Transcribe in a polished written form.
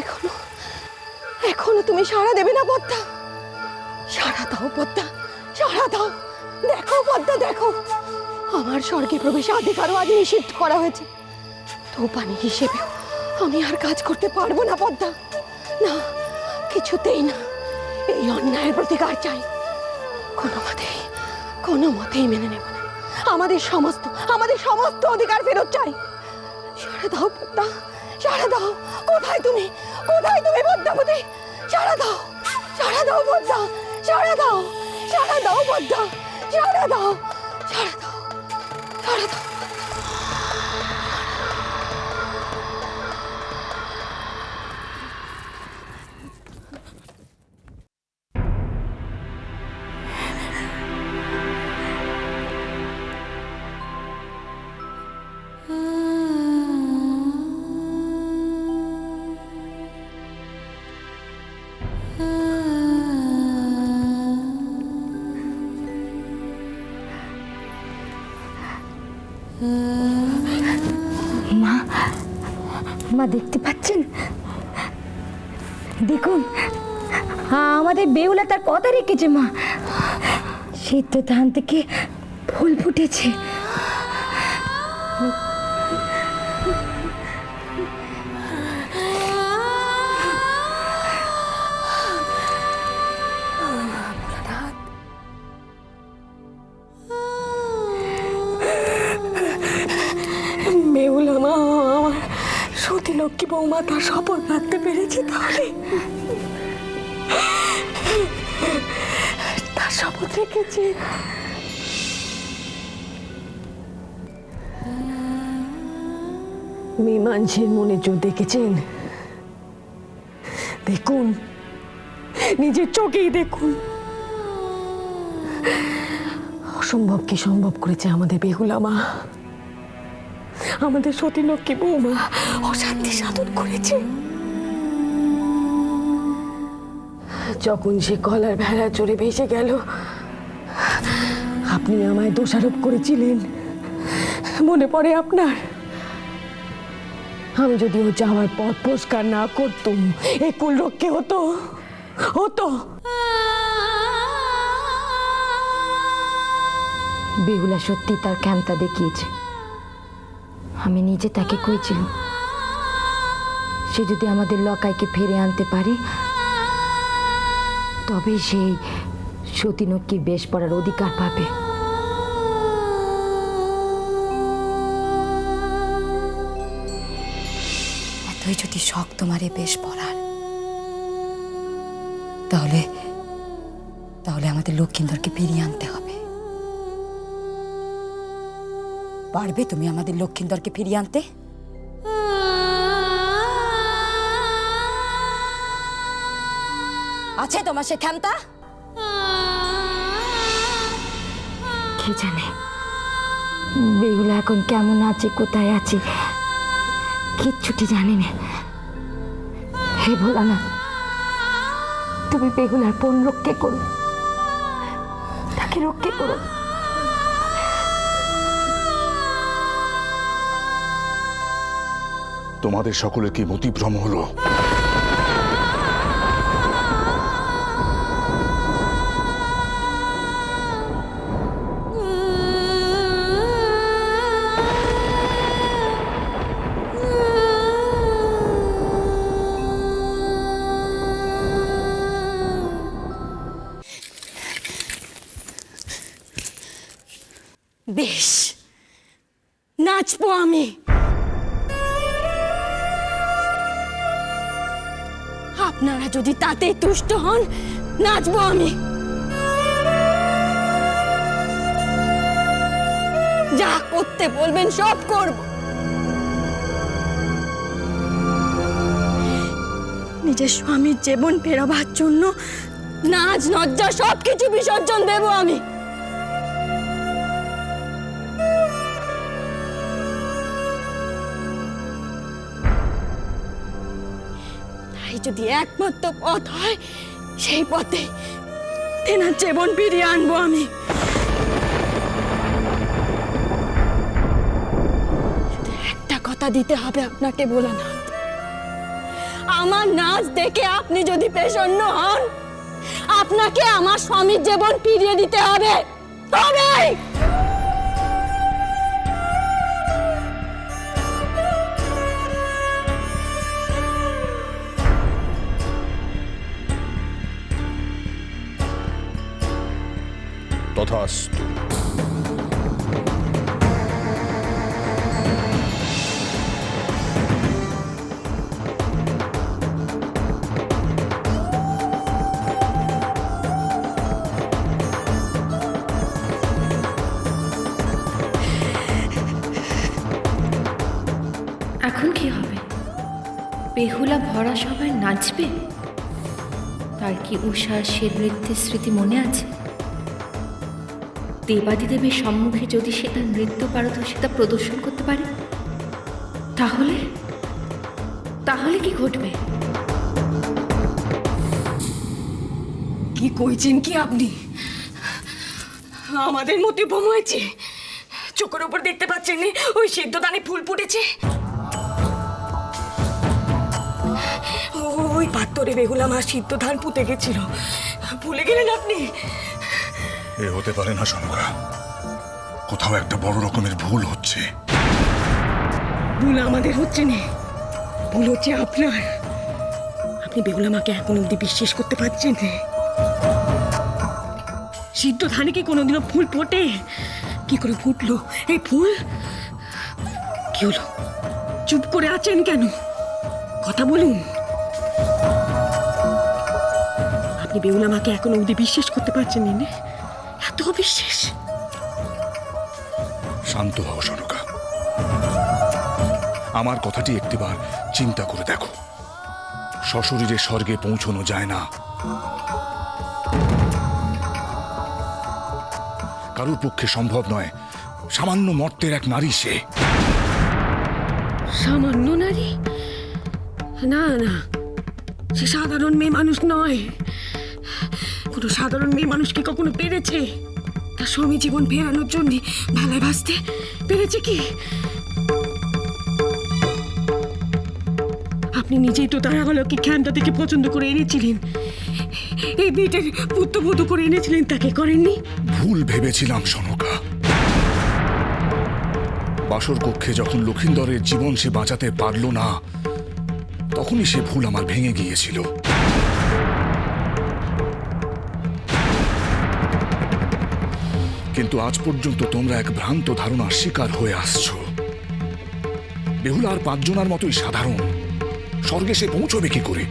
এখনো এখনো তুমি সাড়া দেবে না পদ্মা? সাড়া দাও পদ্মা, সাড়া দাও। দেখো পদ্মা, দেখো আমার স্বর্গে প্রবেশ অধিকারও আজ নিষিদ্ধ করা হয়েছে। তোপানি হিসেবেও আমি আর কাজ করতে পারবো না পদ্মা। না, কিছুতেই না। এই অন্যায়ের প্রতিকার চাই। কোনো মতেই মেনে নেব না। আমাদের সমস্ত অধিকার ফেরত চাই। সাড়া দাও পদ্মা, সাড়া দাও। কোথায় তুমি পদ্মাবতী? সাড়া দাও পদ্মা, সাড়া দাও পদ্মা, সাড়া দাও। মা দেখতে পাচ্ছেন? দেখুন, আমাদের বেহুলা তার কথা রেখেছে। মা, সিদ্ধ ধান থেকে ফুল ফুটেছে। বেহুলা মা আমার সতী লক্ষ্মী বৌমা তার শপথ রাখতে পেরেছে, তাহলে তার শপথ রেখেছে। মীমাংসের মনে জোর দেখেছেন? দেখুন, নিজের চোখেই দেখুন। অসম্ভবকে সম্ভব করেছে আমাদের বেহুলা মা। আমাদের সতী লক্ষ্মী বৌমা অশান্তি সাধন করেছে। যখন সে কলার ভেড়া চড়ে ভেসে গেল, আপনি আমায় দোষারোপ করেছিলেন, মনে পড়ে আপনার? আমি যদি ও যাওয়ার পথ পরিষ্কার না করতুম, এ কুল রক্ষে হতো। বেহুলা সত্যি তার ক্ষমতা দেখিয়েছে। আমি নিজে তাকে কইছিলাম, সে যদি আমাদের লকাইকে ফিরে আনতে পারে, তবে সেই সতীনক্ষী বেশ পড়ার অধিকার পাবে। এতই যদি শখ তোমারে বেশ পড়ার, তাহলে আমাদের লক্ষিন্দরকে ফিরিয়ে আনতে হবে। পারবে তুমি আমাদের লক্ষিন্দরকে ফিরিয়ে আনতে? আছে তোমার সে ক্ষমতা? কে জানে বেহুলা এখন কেমন আছে, কোথায় আছে, কিচ্ছুটি জানি না। হে ভোলানাথ, তুমি বেহুলার পণ রক্ষে করো, তাকে রক্ষে করো। তোমাদের সকলের কি মতিভ্রম হলো? বেশ, নাচবো আমি। আপনারা যদি তাতেই তুষ্ট হন, নাচবো আমি। যা করতে বলবেন সব করব। নিজের স্বামীর জীবন ফেরাবার জন্য নাচ লজ্জা সবকিছু বিসর্জন দেব আমি। যদি একমাত্র পথ হয়, সেই পথে তেনার জীবন ফিরিয়ে আনবো আমি। শুধু একটা কথা দিতে হবে আপনাকে ভোলানাথ, আমার নাচ দেখে আপনি যদি প্রসন্ন হন, আপনাকে আমার স্বামীর জীবন ফিরিয়ে দিতে হবে। তবেই তথাস্তু। এখন কি হবে? বেহুলা ভরা সবাই নাচবে? তার কি উষার সে নৃত্যের স্মৃতি মনে আছে? দেবাদিদেবের সম্মুখে যদি সে তার নৃত্য পারদর্শিতা প্রদর্শন করতে পারে, তাহলে তাহলে কি ঘটবে? কি কইছেন কি আপনি? আমাদের মধ্যে বোম হয়েছে। চোখের উপর দেখতে পাচ্ছেন না ওই সিদ্ধদানে ফুল ফুটেছে? ওই পাত্তরে বেহুলা মা সিদ্ধ ধান পুঁতে গেছিল, ভুলে গেলেন আপনি? এ হতে পারে না সনকা, কোথাও একটা বড় রকমের ভুল হচ্ছে। ভুল আমাদের হচ্ছে না, ভুল হচ্ছে আপনার। আপনি বেহুলা মাকে এখন অব্দি বিশ্বাস করতে পারছেন না। সিদ্ধ ধানে কি কোনোদিনও ফুল ফোটে? কি করে ফুটলো এই ফুল? কি হলো, চুপ করে আছেন কেন? কথা বলুন। আপনি বেহুলা মাকে এখন অব্দি বিশ্বাস করতে পারছেন না? এত অবিশ্বাস! শান্ত হও সনকা, আমার কথাটি একটিবার চিন্তা করে দেখো। সশরীরে স্বর্গে পৌঁছানো যায় না, কারোর পক্ষে সম্ভব নয়। সামান্য মর্তের এক নারী সে। সামান্য নারী? না না, সে সাধারণ মেয়ে মানুষ নয়। কোনো সাধারণ মেয়ে মানুষ কি কখনো পেরেছে তার স্বামী জীবন ফেরানোর জন্য ভালোয় বাঁচতে পেরেছে কি? আপনি নিজেই তো তারা হলো কি ক্ষমতা থেকে পছন্দ করে এনেছিলেন, এই বিটের পুত্রবধূ করে এনেছিলেন, তাকে করেননি? ভুল ভেবেছিলাম সনকা। বাসর কক্ষে যখন লক্ষিন্দরের জীবন সে বাঁচাতে পারল না, তখনই সে ভুল আমার ভেঙে গিয়েছিল। কিন্তু আজ পর্যন্ত তোমরা এক ভ্রান্ত ধারণার শিকার হয়ে আসছো। বেহুলা আর 5 জনের মতোই সাধারণ, স্বর্গে সে পৌঁছবে কি করে?